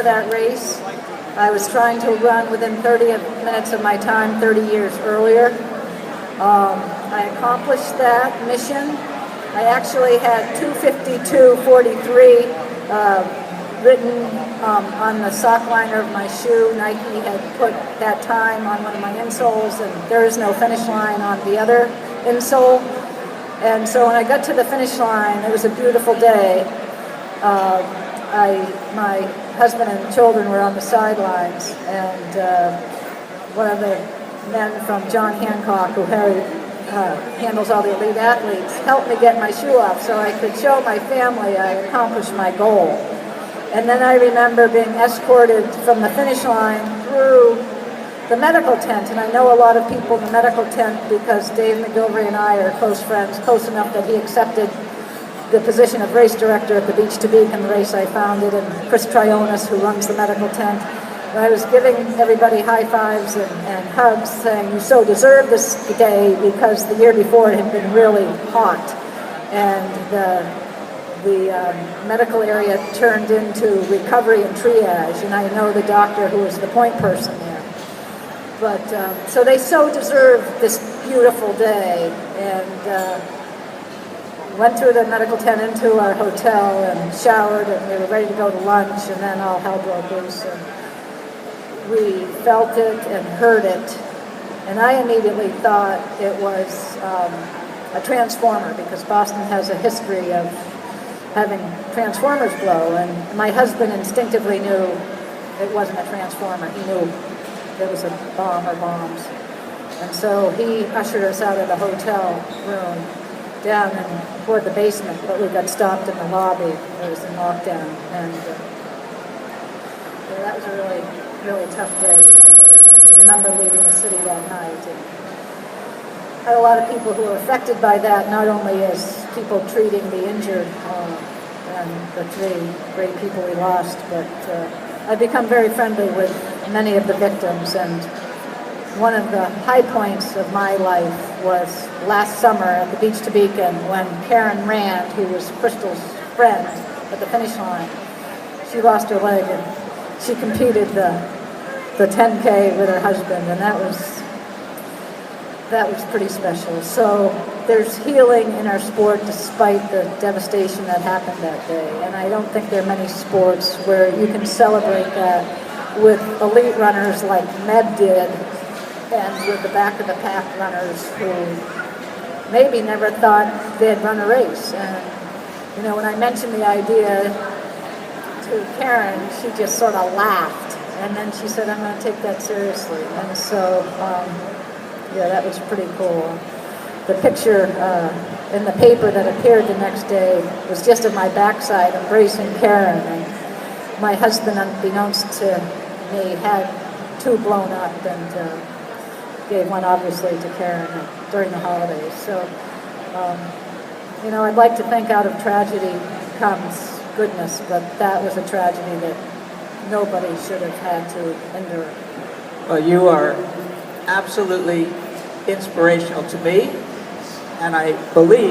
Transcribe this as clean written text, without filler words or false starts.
for that race. I was trying to run within 30 minutes of my time 30 years earlier. I accomplished that mission. I actually had 2:52:43 written on the sock liner of my shoe. Nike had put that time on one of my insoles, and there is no finish line on the other insole. And so when I got to the finish line, it was a beautiful day. My husband and children were on the sidelines, and one of the men from John Hancock, who handles all the elite athletes, helped me get my shoe off so I could show my family I accomplished my goal. And then I remember being escorted from the finish line through the medical tent, and I know a lot of people in the medical tent because Dave McGilvery and I are close friends, close enough that he accepted the position of race director at the Beach to Beacon race I founded, and Chris Trionis, who runs the medical tent. And I was giving everybody high fives and hugs, saying, "You so deserve this day," because the year before it had been really hot, and the medical area turned into recovery and triage, and I know the doctor who was the point person there. But so they so deserve this beautiful day, and went through the medical tent into our hotel and showered, and we were ready to go to lunch, and then all hell broke loose. And we felt it and heard it, and I immediately thought it was a transformer, because Boston has a history of having transformers blow, and my husband instinctively knew it wasn't a transformer. He knew it was a bomb or bombs. And so he ushered us out of the hotel room down and toward the basement, but we got stopped in the lobby. There was a knockdown, and that was a really, really tough day. And, I remember leaving the city that night, and had a lot of people who were affected by that, not only as people treating the injured and the three great people we lost, but I've become very friendly with many of the victims, and one of the high points of my life was last summer at the Beach to Beacon when Karen Rand, who was Crystal's friend at the finish line, she lost her leg, and she competed the 10K with her husband, and that was pretty special. So there's healing in our sport despite the devastation that happened that day, and I don't think there are many sports where you can celebrate that with elite runners like Meb did, and with the back of the pack runners who maybe never thought they'd run a race. And you know, when I mentioned the idea to Karen, she just sort of laughed, and then she said, "I'm going to take that seriously." And so yeah, that was pretty cool. The picture in the paper that appeared the next day was just of my backside embracing Karen, and my husband, unbeknownst to me, had two blown up, and gave one obviously to Karen during the holidays. So, you know, I'd like to think out of tragedy comes goodness, but that was a tragedy that nobody should have had to endure. Well, you are absolutely inspirational to me, and I believe